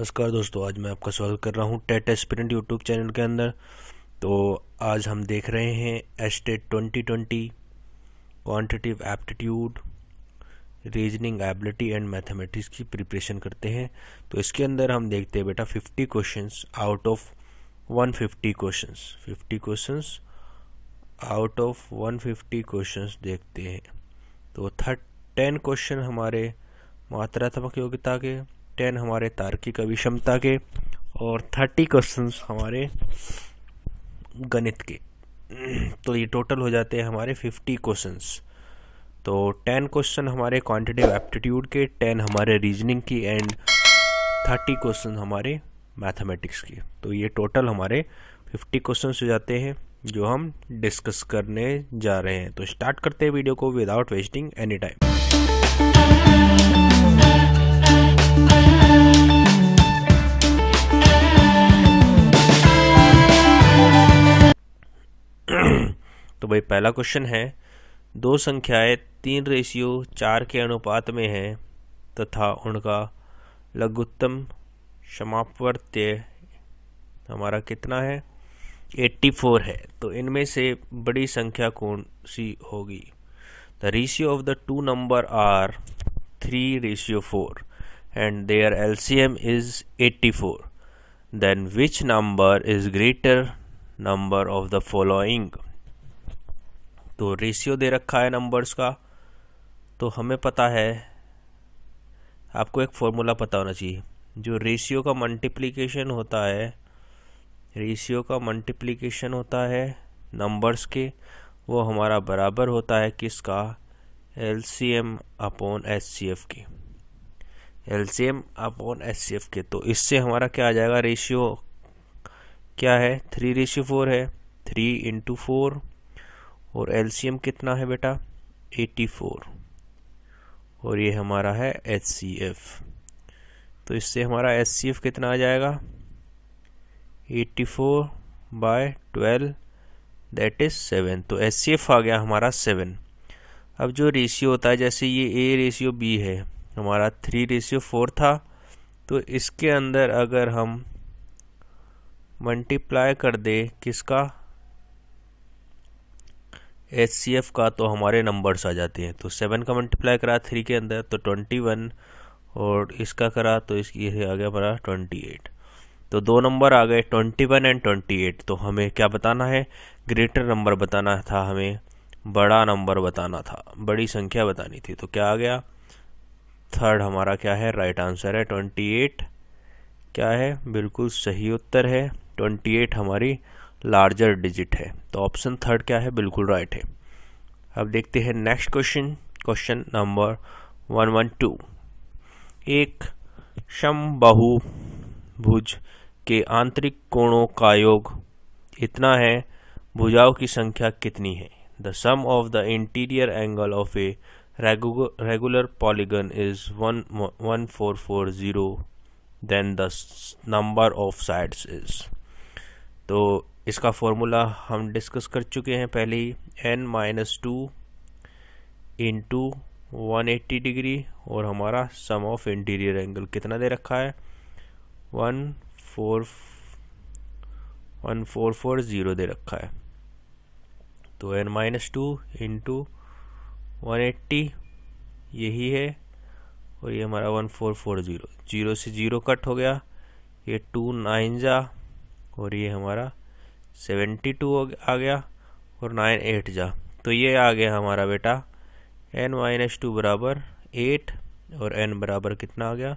नमस्कार दोस्तों, आज मैं आपका स्वागत कर रहा हूं टेट एस्पिरेंट यूट्यूब चैनल के अंदर। तो आज हम देख रहे हैं estate 2020 quantitative aptitude, reasoning ability and mathematics की प्रिपरेशन करते हैं। तो इसके अंदर हम देखते हैं बेटा 50 questions out of 150 questions, 50 questions out of 150 questions देखते हैं। तो 10 क्वेश्चन हमारे मात्रात्मक योग्यता के, 10 हमारे तार्किक अभिक्षमता के और 30 क्वेश्चंस हमारे गणित के। तो ये टोटल हो जाते हैं हमारे 50 क्वेश्चंस। तो 10 क्वेश्चन हमारे क्वांटिटेटिव एप्टीट्यूड के, 10 हमारे रीजनिंग की एंड 30 क्वेश्चन हमारे मैथमेटिक्स की। तो ये टोटल हमारे 50 क्वेश्चंस हो जाते हैं जो हम डिस्कस करने जा रहे हैं। तो स्टार्ट करते हैं वीडियो को विदाउट वेस्टिंग एनी टाइम। तो भाई पहला क्वेश्चन है, दो संख्याएं 3:4 के अनुपात में हैं तथा उनका लघुत्तम समापवर्त्य हमारा कितना है, 84 है। तो इनमें से बड़ी संख्या कौन सी होगी? The ratio of the two number are 3:4 and their LCM is 84. Then which number is greater number of the following? तो रेशियो दे रखा है नंबर्स का, तो हमें पता है, आपको एक फॉर्मूला पता होना चाहिए। जो रेशियो का मल्टीप्लिकेशन होता है, रेशियो का मल्टीप्लिकेशन होता है नंबर्स के, वो हमारा बराबर होता है किसका? LCM अपॉन HCF के, LCM अपॉन HCF के। तो इससे हमारा क्या आ जाएगा? रेशियो क्या है? 3:4 है, 3 × 4 और LCM कितना है बेटा? 84 और ये हमारा है HCF। तो इससे हमारा HCF कितना आ जाएगा? 84/12 दैट इज 7। तो HCF आ गया हमारा 7। अब जो रेशियो होता है, जैसे ये A:B है, हमारा 3:4 था, तो इसके अंदर अगर हम मल्टीप्लाई कर दे किसका? HCF का, तो हमारे नंबर्स आ जाते हैं। तो 7 का मल्टीप्लाई करा 3 के अंदर तो 21 और इसका करा तो इसकी आ गया हमारा 28। तो दो नंबर आ गए 21 एंड 28। तो हमें क्या बताना है? ग्रेटर नंबर बताना था, हमें बड़ा नंबर बताना था, बड़ी संख्या बतानी थी। तो क्या आ गया? थर्ड हमारा क्या है? राइट आंसर है 28। क्या है? बिल्कुल सही उत्तर है। 28 हमारी लार्जर डिजिट है। तो ऑप्शन थर्ड क्या है? बिल्कुल राइट है। अब देखते हैं नेक्स्ट क्वेश्चन, क्वेश्चन नंबर 112। एक समबाहुभुज के आंतरिक कोणों का योग इतना है, भुजाओं की संख्या कितनी है? The sum of the interior angle of a regular polygon is 1440, then the number of sides is. तो इसका फॉर्मूला हम डिस्कस कर चुके हैं पहले ही। n-2 इंटू 180 डिग्री और हमारा सम ऑफ इंटीरियर एंगल कितना दे रखा है? 1440 दे रखा है। तो n-2 इंटू 180 यही है और ये हमारा 1440। 0 से 0 कट हो गया, ये 2 9 जा और ये हमारा 72 आ गया और 9 8 जा। तो ये आ गया हमारा बेटा n-2 बराबर 8 और n बराबर कितना आ गया?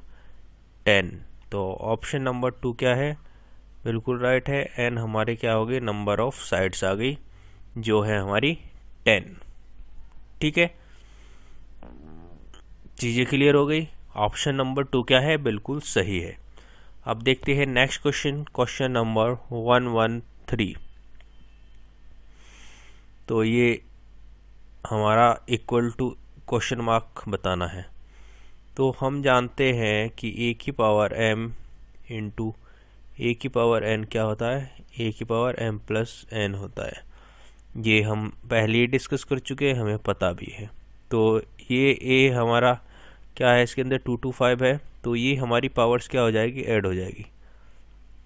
10। तो ऑप्शन नंबर 2 क्या है? बिल्कुल राइट है। n हमारे क्या हो गई? नंबर ऑफ साइड्स आ गई जो है हमारी 10। ठीक है, चीजें क्लियर हो गई। ऑप्शन नंबर 2 क्या है? बिल्कुल सही है। अब देखते हैं नेक्स्ट क्वेश्चन, क्वेश्चन नंबर 113। तो ये हमारा इक्वल टू क्वेश्चन मार्क बताना है। तो हम जानते हैं कि a⁴m इंटू a⁴n क्या होता है? a⁴m+n होता है। ये हम पहले ही डिस्कस कर चुके हैं, हमें पता भी है। तो ये a हमारा क्या है? इसके अंदर 2 to 5 है, तो ये हमारी पावर्स क्या हो जाएगी, ऐड हो जाएगी।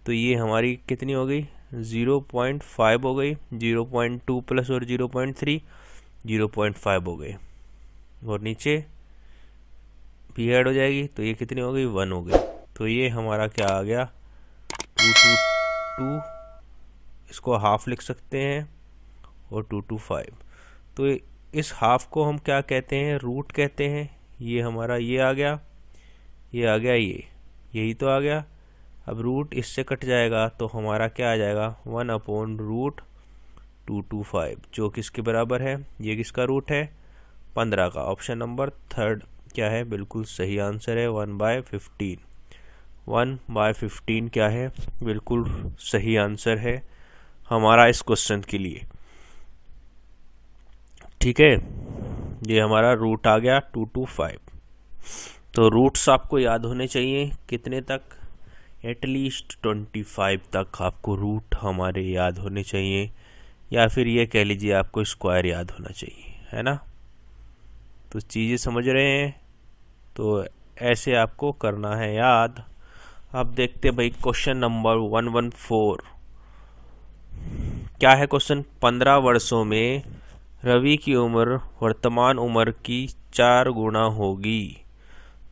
तो ये हमारी कितनी हो गई, 0.5 हो गई, 0.2 प्लस और 0.3 0.5 हो गई, और नीचे भी ऐड हो जाएगी, तो ये कितनी हो गई, 1 हो गई। तो ये हमारा क्या आ गया, 2 इसको हाफ लिख सकते हैं, और 2 5। तो इस हाफ को हम क्या कहते हैं, रूट कहते हैं। ये हमारा ये आ गया, ये आ गया, यही तो आ गया। अब रूट इससे कट जाएगा तो हमारा क्या आ जाएगा, 1/√225, जो किसके बराबर है, ये किसका रूट है, 15 का। ऑप्शन नंबर 3 क्या है, बिल्कुल सही आंसर है, 1/15। 1/15 क्या है, बिल्कुल सही आंसर है हमारा इस क्वेश्चन के लिए। ठीक है, ये हमारा रूट आ गया 225। तो रूट्स आपको याद होने चाहिए कितने तक, एटलीस्ट 25 तक आपको रूट हमारे याद होने चाहिए, या फिर ये कह लीजिए आपको स्क्वायर याद होना चाहिए, है ना। तो चीज़ें समझ रहे हैं, तो ऐसे आपको करना है याद। अब देखते भाई क्वेश्चन नंबर 114 क्या है क्वेश्चन। 15 वर्षों में रवि की उम्र वर्तमान उम्र की 4 गुना होगी।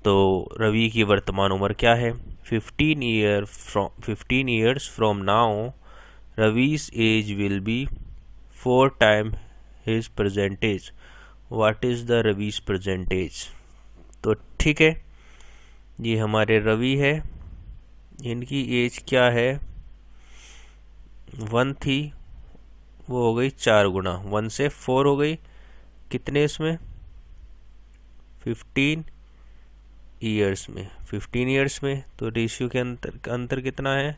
तो रवि की वर्तमान उम्र क्या है, 15 years from now Ravi's age will be 4 times his present age. What is the Ravi's present age? तो ठीक है, ये हमारे रवि है, इनकी एज क्या है, 1 थी, वो हो गई 4 गुना, 1 से 4 हो गई, कितने इसमें, 15 ईयर्स में। 15 ईयर्स में तो रेशियो के अंतर कितना है,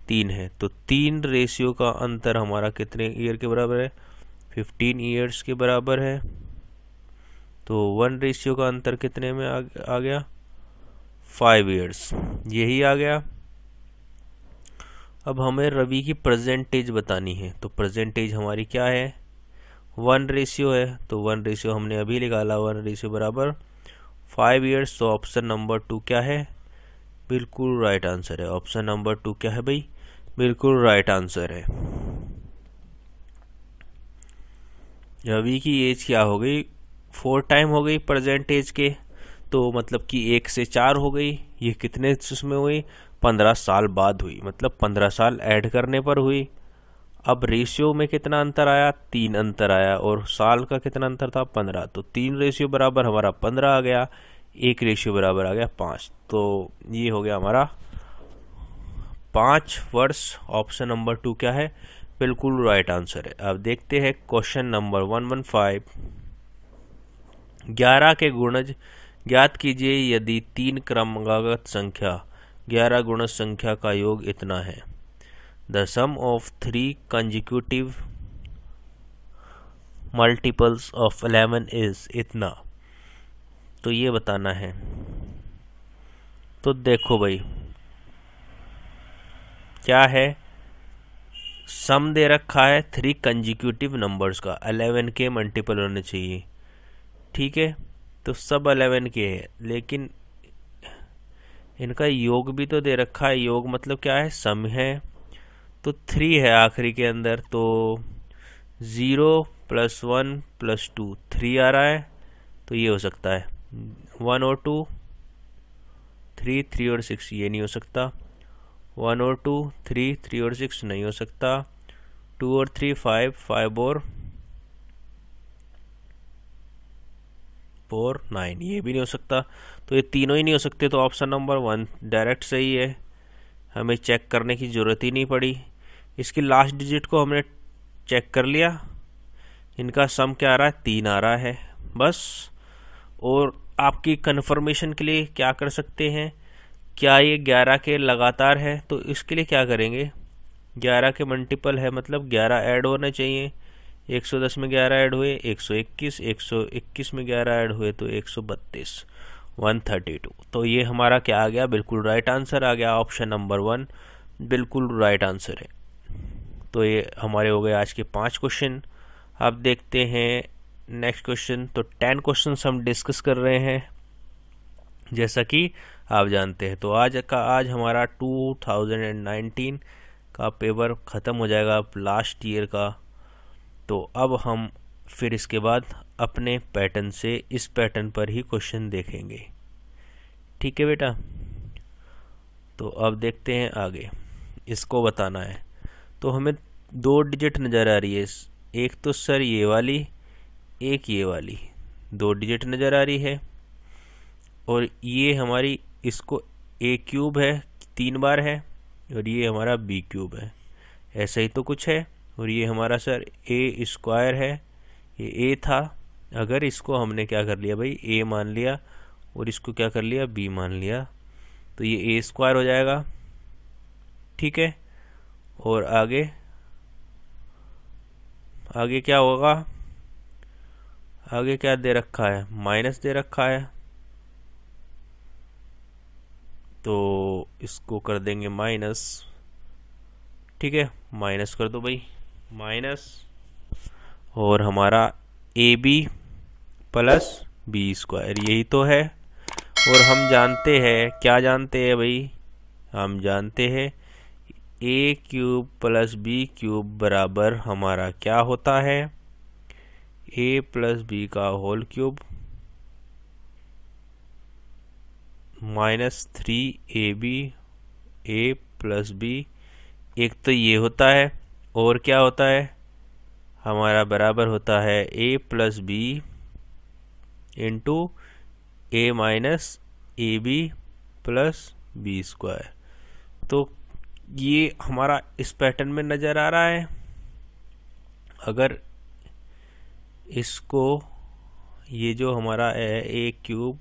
3 है। तो 3 रेशियो का अंतर हमारा कितने ईयर के बराबर है, 15 ईयर्स के बराबर है। तो 1 रेशियो का अंतर कितने में आ गया, 5 ईयर्स, यही आ गया। अब हमें रवि की परसेंटेज बतानी है। तो परसेंटेज हमारी क्या है, 1 रेशियो है, तो 1 रेशियो हमने अभी निकाला, 1 रेशियो बराबर 5 ईयर्स। तो ऑप्शन नंबर 2 क्या है, बिल्कुल राइट आंसर है। ऑप्शन नंबर 2 क्या है भाई, बिल्कुल राइट आंसर है। रवि की एज क्या हो गई, 4 टाइम हो गई प्रेजेंट एज के, तो मतलब कि 1 से 4 हो गई। ये कितने उसमें हुई, 15 साल बाद हुई, मतलब 15 साल ऐड करने पर हुई। अब रेशियो में कितना अंतर आया, 3 अंतर आया, और साल का कितना अंतर था, 15। तो 3 रेशियो बराबर हमारा 15 आ गया, 1 रेशियो बराबर आ गया 5। तो ये हो गया हमारा 5 वर्ष। ऑप्शन नंबर 2 क्या है, बिल्कुल राइट आंसर है। अब देखते हैं क्वेश्चन नंबर 115। 11 के गुणज ज्ञात कीजिए यदि 3 क्रमागत संख्या 11 गुणज संख्या का योग इतना है। The sum of 3 consecutive multiples of 11 is इतना। तो ये बताना है। तो देखो भाई क्या है, सम दे रखा है 3 कंजिक्यूटिव नंबर्स का, 11 के मल्टीपल होने चाहिए। ठीक है, तो सब 11 के है, लेकिन इनका योग भी तो दे रखा है। योग मतलब क्या है, सम है, तो 3 है आखिरी के अंदर, तो 0 + 1 + 2 3 आ रहा है। तो ये हो सकता है 1 और 2, 3 और 6 ये नहीं हो सकता, 1 और 2 3 और 6 नहीं हो सकता, 2 और 3 5 और 4 9 ये भी नहीं हो सकता। तो ये तीनों ही नहीं हो सकते, तो ऑप्शन नंबर 1 डायरेक्ट सही है, हमें चेक करने की ज़रूरत ही नहीं पड़ी। इसकी लास्ट डिजिट को हमने चेक कर लिया, इनका सम क्या आ रहा है, 3 आ रहा है बस। और आपकी कन्फर्मेशन के लिए क्या कर सकते हैं, क्या ये 11 के लगातार है, तो इसके लिए क्या करेंगे, 11 के मल्टीपल है, मतलब 11 ऐड होने चाहिए। 110 में 11 ऐड हुए 121, 121 में 11 ऐड हुए तो 132, 132। तो ये हमारा क्या आ गया, बिल्कुल राइट आंसर आ गया। ऑप्शन नंबर 1 बिल्कुल राइट आंसर है। तो ये हमारे हो गए आज के 5 क्वेश्चन। अब देखते हैं नेक्स्ट क्वेश्चन। तो 10 क्वेश्चन हम डिस्कस कर रहे हैं, जैसा कि आप जानते हैं। तो आज हमारा 2019 का पेपर ख़त्म हो जाएगा, अब लास्ट ईयर का। तो अब हम फिर इसके बाद अपने पैटर्न से इस पैटर्न पर ही क्वेश्चन देखेंगे। ठीक है बेटा, तो अब देखते हैं आगे। इसको बताना है तो हमें 2 डिजिट नज़र आ रही है, एक तो सर ये वाली, एक ये वाली 2 डिजिट नज़र आ रही है। और ये हमारी इसको ए क्यूब है 3 बार है, और ये हमारा बी क्यूब है, ऐसा ही तो कुछ है। और ये हमारा सर ए स्क्वायर है, ये ए था, अगर इसको हमने क्या कर लिया भाई ए मान लिया और इसको क्या कर लिया बी मान लिया, तो ये ए स्क्वायर हो जाएगा। ठीक है, और आगे आगे क्या होगा, आगे क्या दे रखा है, माइनस दे रखा है, तो इसको कर देंगे माइनस। ठीक है, माइनस कर दो भाई, माइनस, और हमारा A B plus B square यही तो है। और हम जानते हैं, क्या जानते हैं भाई, हम जानते हैं ए क्यूब प्लस बी क्यूब बराबर हमारा क्या होता है, ए प्लस बी का होल क्यूब -3ab ए प्लस बी। एक तो ये होता है, और क्या होता है हमारा बराबर होता है A plus B into A minus A B plus B square. तो ये हमारा इस पैटर्न में नज़र आ रहा है। अगर इसको ये जो हमारा है ए क्यूब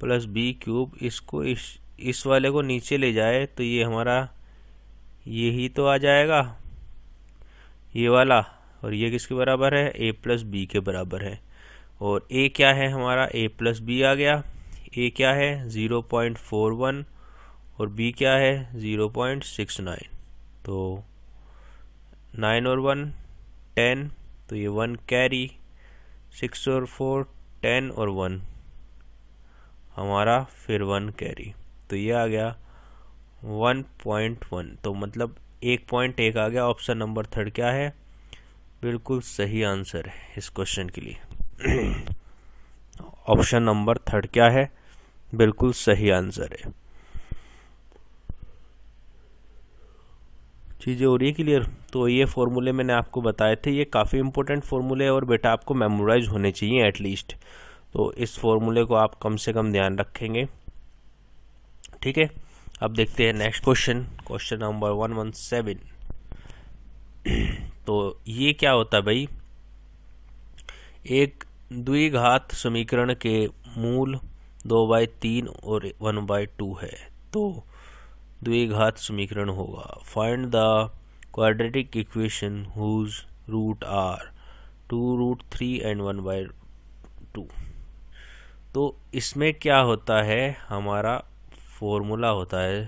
प्लस बी क्यूब, इसको इस वाले को नीचे ले जाए तो ये हमारा यही तो आ जाएगा ये वाला, और ये किसके बराबर है ए प्लस बी के बराबर है। और ए क्या है हमारा ए प्लस बी आ गया, ए क्या है 0.41 और बी क्या है 0.69। तो 9 और 1 10, तो ये 1 कैरी, 6 और 4 10 और 1 हमारा फिर 1 कैरी, तो ये आ गया 1.1। तो मतलब 1.1 आ गया। ऑप्शन नंबर 3 क्या है, बिल्कुल सही आंसर है इस क्वेश्चन के लिए। ऑप्शन नंबर 3 क्या है, बिल्कुल सही आंसर है। चीज़ें हो रही है क्लियर। तो ये फॉर्मूले मैंने आपको बताए थे, ये काफ़ी इंपॉर्टेंट फॉर्मूले है और बेटा आपको मेमोराइज होने चाहिए एटलीस्ट। तो इस फॉर्मूले को आप कम से कम ध्यान रखेंगे। ठीक है, अब देखते हैं नेक्स्ट क्वेश्चन, क्वेश्चन नंबर 117। तो ये क्या होता है भाई, एक द्विघात समीकरण के मूल 2/3 और 1/2 है। तो द्विघात समीकरण होगा, find the quadratic equation whose root are 2√3 and 1/2। तो इसमें क्या होता है, हमारा फॉर्मूला होता है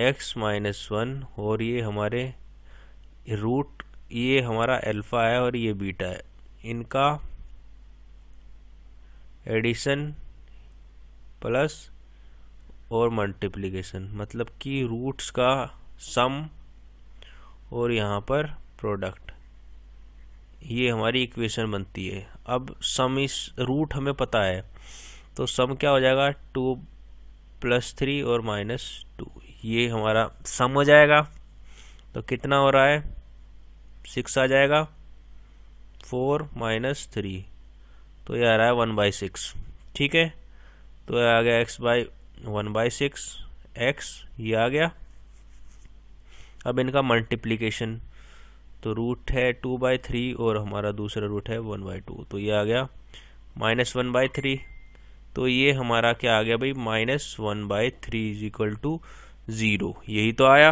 x-1 और ये हमारे रूट, ये हमारा अल्फा है और ये बीटा है, इनका एडिशन प्लस और मल्टीप्लिकेशन, मतलब कि रूट्स का सम और यहाँ पर प्रोडक्ट, ये हमारी इक्वेशन बनती है। अब सम इस रूट हमें पता है, तो सम क्या हो जाएगा 2 + 3 और -2, ये हमारा सम हो जाएगा। तो कितना हो रहा है 6 आ जाएगा, 4 - 3, तो ये आ रहा है 1/6। ठीक है, तो ये आ गया x/1/6 x, ये आ गया। अब इनका मल्टीप्लिकेशन, तो रूट है 2/3 और हमारा दूसरा रूट है 1/2, तो ये आ गया -1/3। तो ये हमारा क्या आ गया भाई -1/3 = 0, यही तो आया।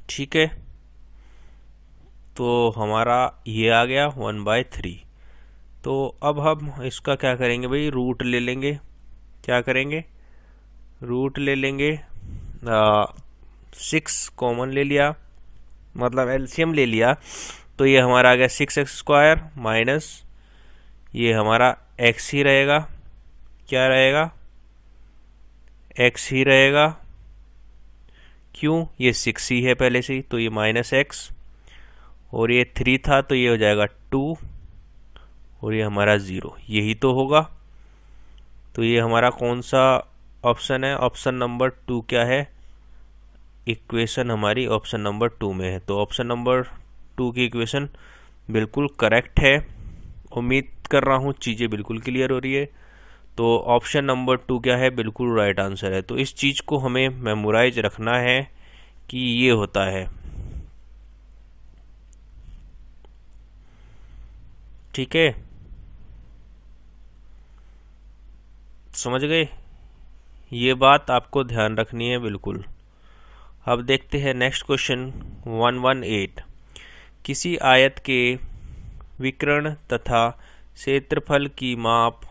ठीक है, तो हमारा ये आ गया 1/3। तो अब हम इसका क्या करेंगे भाई, रूट ले लेंगे। क्या करेंगे, रूट ले लेंगे, 6 कॉमन ले लिया, मतलब एलसीएम ले लिया, तो ये हमारा आ गया 6x² माइनस ये हमारा x ही रहेगा क्या रहेगा, x ही रहेगा। क्यों, ये 6 ही है पहले से ही, तो ये -x, और ये 3 था तो ये हो जाएगा 2, और ये हमारा 0, यही तो होगा। तो ये हमारा कौन सा ऑप्शन है, ऑप्शन नंबर 2 क्या है, इक्वेशन हमारी ऑप्शन नंबर 2 में है। तो ऑप्शन नंबर 2 की इक्वेशन बिल्कुल करेक्ट है। उम्मीद कर रहा हूँ चीज़ें बिल्कुल क्लियर हो रही है। तो ऑप्शन नंबर 2 क्या है, बिल्कुल राइट आंसर है। तो इस चीज़ को हमें मेमोराइज रखना है कि ये होता है, ठीक है, समझ गए, ये बात आपको ध्यान रखनी है बिल्कुल। अब देखते हैं नेक्स्ट क्वेश्चन 118। किसी आयत के विकर्ण तथा क्षेत्रफल की माप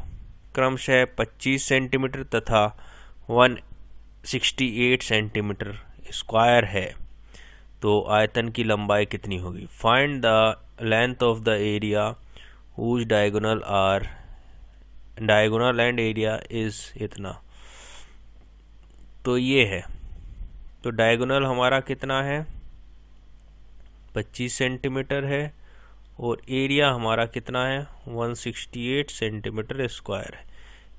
क्रमशः 25 सेंटीमीटर तथा 168 सेंटीमीटर स्क्वायर है, तो आयतन की लंबाई कितनी होगी। Find the length of the area whose diagonal and area is इतना। तो ये है, तो डायगोनल हमारा कितना है, 25 सेंटीमीटर है, और एरिया हमारा कितना है, 168 सेंटीमीटर स्क्वायर है।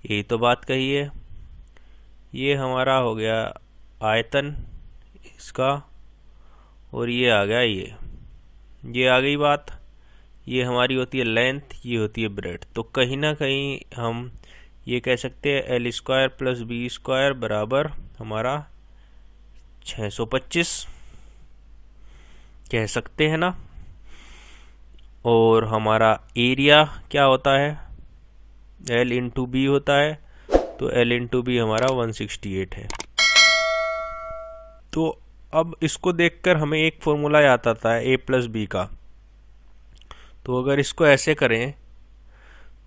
यही तो बात कही है। ये हमारा हो गया आयतन इसका, और ये आ गया ये आ गई बात। ये हमारी होती है लेंथ, ये होती है ब्रेड्थ। तो कहीं ना कहीं हम ये कह सकते हैं L square plus B square बराबर हमारा 625 कह सकते हैं ना। और हमारा एरिया क्या होता है, एल इंटू बी होता है, तो एल इंटू बी हमारा 168 है। तो अब इसको देखकर हमें एक फॉर्मूला याद आता है ए प्लस बी का। तो अगर इसको ऐसे करें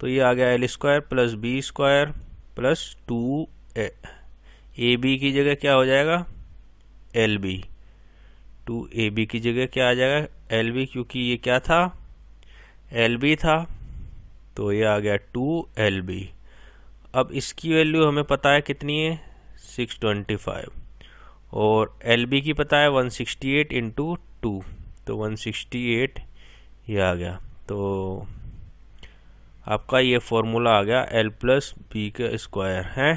तो ये आ गया L square plus B square plus 2 A B की जगह क्या हो जाएगा, एल बी। 2 ए बी की जगह क्या आ जाएगा, एल बी, क्योंकि ये क्या था, एल बी था, तो ये आ गया 2 एल बी। अब इसकी वैल्यू हमें पता है कितनी है, 625, और एल बी की पता है 168 इंटू 2, तो 168 ये आ गया। तो आपका ये फॉर्मूला आ गया एल प्लस बी का स्क्वायर है।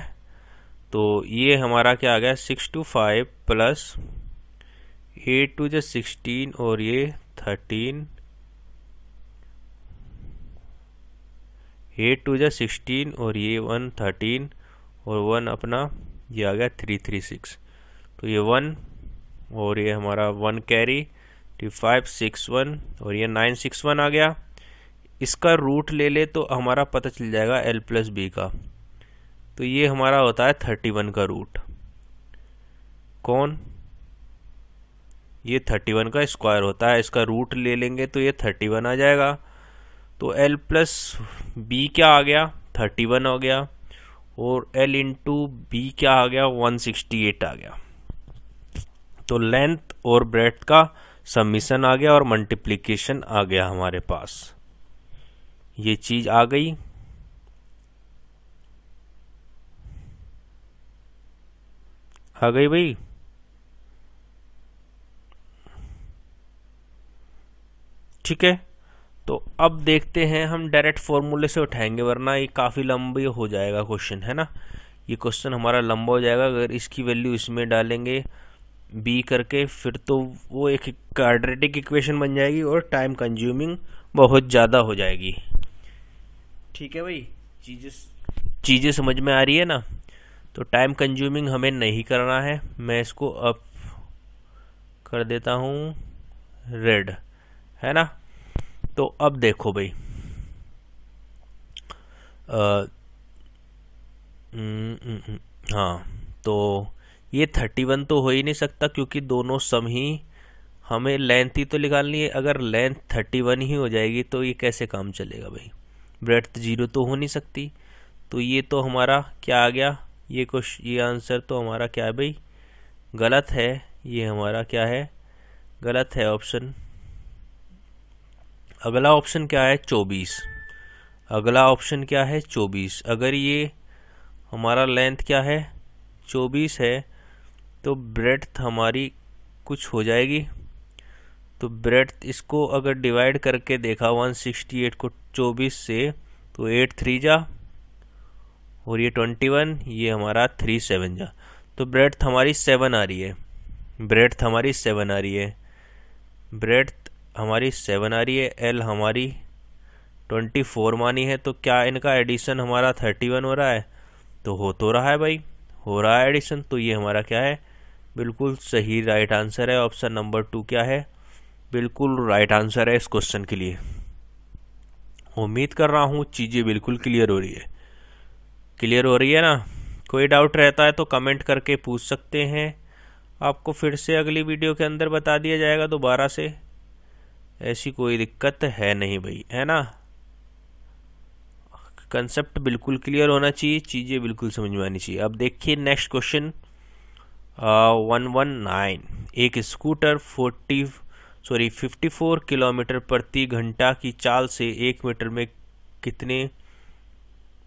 तो ये हमारा क्या आ गया, 625 प्लस 8 टू 16, और ये 13, 8 टू 16, और ये 113, और 1 अपना ये आ गया 336। तो ये 1 और ये हमारा 1 कैरी 561, और ये 961 आ गया। इसका रूट ले ले तो हमारा पता चल जाएगा एल प्लस बी का। तो ये हमारा होता है 31 का रूट। कौन, ये 31 का स्क्वायर होता है, इसका रूट ले लेंगे तो ये 31 आ जाएगा। तो एल प्लस बी क्या आ गया, 31 हो गया, और एल इंटू बी क्या आ गया, 168 आ गया। तो लेंथ और ब्रेड्थ का समीशन आ गया और मल्टीप्लिकेशन आ गया हमारे पास। ये चीज आ गई। आ गई भाई। ठीक है, तो अब देखते हैं, हम डायरेक्ट फॉर्मूले से उठाएंगे वरना ये काफ़ी लंबी हो जाएगा क्वेश्चन, है ना। ये क्वेश्चन हमारा लंबा हो जाएगा अगर इसकी वैल्यू इसमें डालेंगे बी करके, फिर तो वो एक क्वाड्रेटिक इक्वेशन बन जाएगी और टाइम कंज्यूमिंग बहुत ज़्यादा हो जाएगी। ठीक है भाई, चीज़ें समझ में आ रही है ना। तो टाइम कंज्यूमिंग हमें नहीं करना है। मैं इसको अब कर देता हूँ रेड, है ना। तो अब देखो भाई, हाँ, तो ये 31 तो हो ही नहीं सकता क्योंकि दोनों सम ही, हमें लेंथ ही तो निकालनी है। अगर लेंथ 31 ही हो जाएगी तो ये कैसे काम चलेगा भाई, ब्रेड्थ 0 तो हो नहीं सकती। तो ये तो हमारा क्या आ गया, ये आंसर तो हमारा क्या है भाई, गलत है। ये हमारा क्या है, गलत है ऑप्शन। अगला ऑप्शन क्या है, 24। अगला ऑप्शन क्या है, 24। अगर ये हमारा लेंथ क्या है 24 है, तो ब्रेड्थ हमारी कुछ हो जाएगी। तो ब्रेड्थ इसको अगर डिवाइड करके देखा 168 को 24 से, तो 8 3 जा और ये 21, ये हमारा 3 7 जा। तो ब्रेड्थ हमारी 7 आ रही है, ब्रेड्थ हमारी 7 आ रही है, ब्रेड्थ हमारी 7 आ रही है। एल हमारी 24 मानी है, तो क्या इनका एडिशन हमारा 31 हो रहा है? तो हो तो रहा है भाई, हो रहा है एडिशन। तो ये हमारा क्या है, बिल्कुल सही राइट आंसर है। ऑप्शन नंबर 2 क्या है, बिल्कुल राइट आंसर है इस क्वेश्चन के लिए। उम्मीद कर रहा हूँ चीज़ें बिल्कुल क्लियर हो रही है, क्लियर हो रही है ना? कोई डाउट रहता है तो कमेंट करके पूछ सकते हैं, आपको फिर से अगली वीडियो के अंदर बता दिया जाएगा दोबारा से, ऐसी कोई दिक्कत है नहीं भाई, है ना? कंसेप्ट बिल्कुल क्लियर होना चाहिए, चीज़ें बिल्कुल समझ में आनी चाहिए। अब देखिए नेक्स्ट क्वेश्चन 119। एक स्कूटर 54 किलोमीटर प्रति घंटा की चाल से 1 मीटर में कितने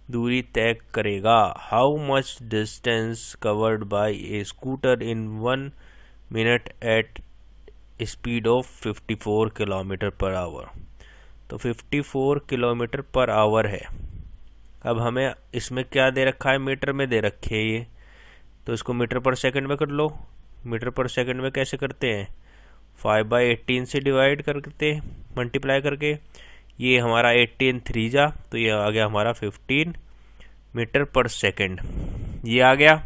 दूरी तय करेगा? How much distance covered by a scooter in 1 minute at speed of 54 kilometre per hour. तो 54 किलोमीटर पर आवर है। अब हमें इसमें क्या दे रखा है, मीटर में दे रखे है ये, तो इसको मीटर पर सेकंड में कर लो। मीटर पर सेकंड में कैसे करते हैं, 5/18 से डिवाइड करते हैं, मल्टीप्लाई करके। ये हमारा 18 3 जा, तो ये आ गया हमारा 15 मीटर पर सेकंड, ये आ गया।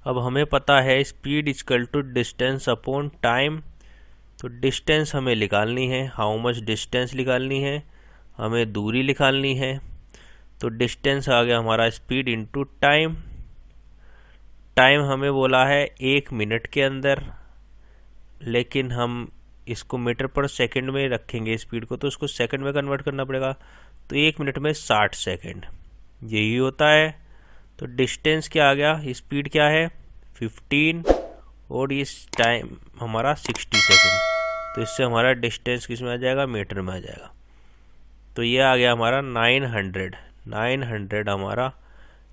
अब हमें पता है speed equal to distance upon time, तो डिस्टेंस हमें निकालनी है, हाउ मच डिस्टेंस निकालनी है, हमें दूरी निकालनी है। तो डिस्टेंस आ गया हमारा स्पीड इनटू टाइम। टाइम हमें बोला है 1 मिनट के अंदर, लेकिन हम इसको मीटर पर सेकंड में रखेंगे स्पीड को, तो उसको सेकंड में कन्वर्ट करना पड़ेगा। तो 1 मिनट में 60 सेकंड यही होता है। तो डिस्टेंस क्या आ गया, स्पीड क्या है 15 और इस टाइम हमारा 60 सेकंड। तो इससे हमारा डिस्टेंस किस में आ जाएगा, मीटर में आ जाएगा। तो ये आ गया हमारा 900 हमारा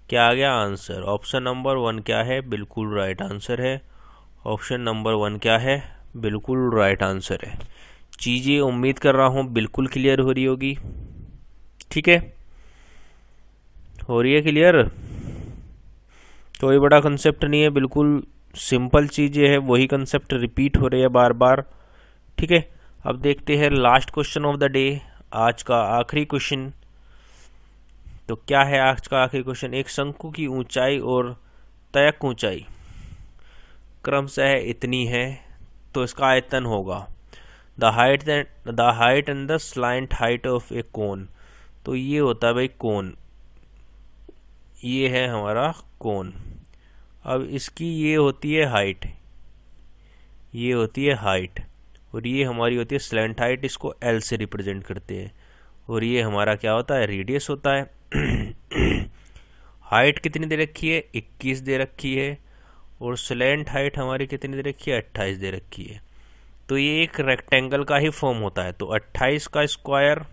क्या आ गया आंसर। ऑप्शन नंबर 1 क्या है, बिल्कुल राइट आंसर है। ऑप्शन नंबर 1 क्या है, बिल्कुल राइट आंसर है। चीज़ें उम्मीद कर रहा हूँ बिल्कुल क्लियर हो रही होगी, ठीक है? हो रही है क्लियर? कोई बड़ा कंसेप्ट नहीं है, बिल्कुल सिंपल चीज़ें है, वही कंसेप्ट रिपीट हो रही है बार बार, ठीक है? अब देखते हैं last question of the day, आज का आखिरी क्वेश्चन। तो क्या है आज का आखिरी क्वेश्चन, एक शंकु की ऊंचाई और तयक ऊंचाई क्रमशः इतनी है, तो इसका आयतन होगा the height and the slant height of a cone. तो ये होता है भाई कोन, ये है हमारा कोन। अब इसकी ये होती है हाइट, ये होती है हाइट, और ये हमारी होती है स्लैंट हाइट, इसको एल से रिप्रेजेंट करते हैं। और ये हमारा क्या होता है, रेडियस होता है। हाइट कितनी दे रखी है, 21 दे रखी है, और स्लैंट हाइट हमारी कितनी दे रखी है, 28 दे रखी है। तो ये एक रेक्टेंगल का ही फॉर्म होता है। तो 28 का स्क्वायर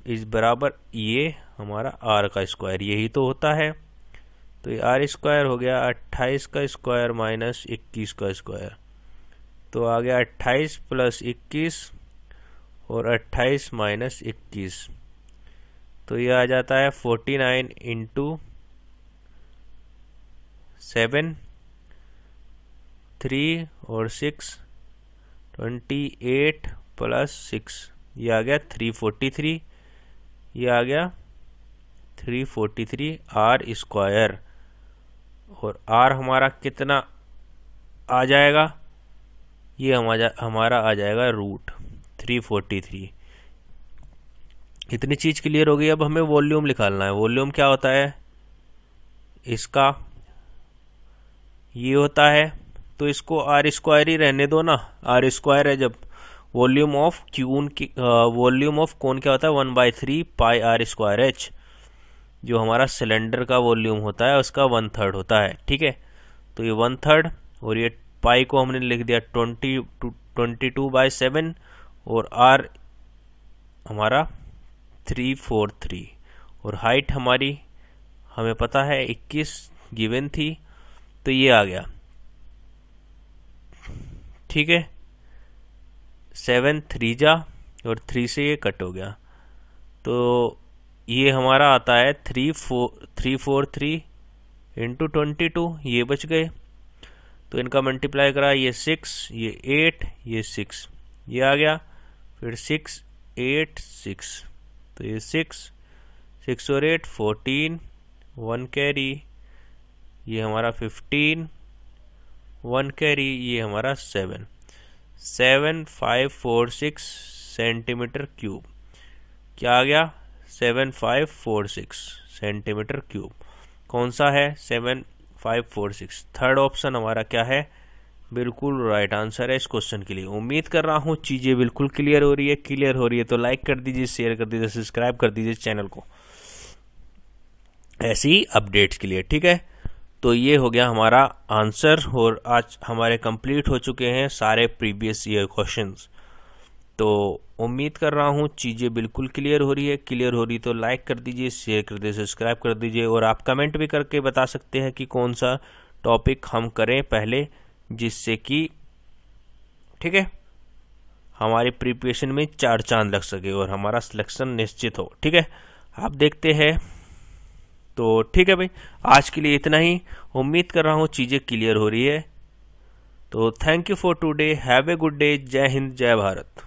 इस बराबर ये हमारा आर का स्क्वायर, यही तो होता है। तो ये आर स्क्वायर हो गया 28 का स्क्वायर माइनस 21 का स्क्वायर, तो आ गया 28 प्लस 21 और 28 माइनस 21, तो ये आ जाता है 49 इंटू 7 3 और 6 28 प्लस 6, ये आ गया 343, ये आ गया 343 आर स्क्वायर। और आर हमारा कितना आ जाएगा, ये हमारा आ जाएगा √343। इतनी चीज़ क्लियर हो गई। अब हमें वॉल्यूम निकालना है। वॉल्यूम क्या होता है, इसका ये होता है, तो इसको आर स्क्वायर ही रहने दो ना, आर स्क्वायर है जब। Volume of volume of cone क्या होता है, 1/3 पाई आर स्क्वायर एच, जो हमारा सिलेंडर का वॉल्यूम होता है उसका 1/3 होता है, ठीक है? तो ये 1/3 और ये पाई को हमने लिख दिया 22/7 और आर हमारा 343 और हाइट हमारी हमें पता है 21 गिवन थी, तो ये आ गया। ठीक है, 7 3 जा और 3 से ये कट हो गया, तो ये हमारा आता है 343 इंटू 22, ये बच गए। तो इनका मल्टीप्लाई करा, ये 6, ये 8, ये 6, ये आ गया। फिर 6 8 6, तो ये 6 और 8 14, 1 कैरी, ये हमारा 15, 1 कैरी, ये हमारा 7546 सेंटीमीटर क्यूब। क्या आ गया? 7546 सेंटीमीटर क्यूब। कौन सा है? 7546। थर्ड ऑप्शन हमारा क्या है? बिल्कुल राइट आंसर है इस क्वेश्चन के लिए। उम्मीद कर रहा हूँ चीज़ें बिल्कुल क्लियर हो रही है। क्लियर हो रही है तो लाइक कर दीजिए, शेयर कर दीजिए, सब्सक्राइब कर दीजिए चैनल को ऐसी अपडेट्स के लिए। ठीक है, तो ये हो गया हमारा आंसर और आज हमारे कंप्लीट हो चुके हैं सारे प्रीवियस ईयर क्वेश्चंस। तो उम्मीद कर रहा हूँ चीज़ें बिल्कुल क्लियर हो रही है। क्लियर हो रही तो लाइक कर दीजिए, शेयर कर दीजिए, सब्सक्राइब कर दीजिए और आप कमेंट भी करके बता सकते हैं कि कौन सा टॉपिक हम करें पहले, जिससे कि ठीक है हमारी प्रिपरेशन में 4 चांद लग सके और हमारा सिलेक्शन निश्चित हो। ठीक है, आप देखते हैं। तो ठीक है भाई, आज के लिए इतना ही। उम्मीद कर रहा हूँ चीज़ें क्लियर हो रही है। तो thank you for today, have a good day, जय हिंद, जय भारत।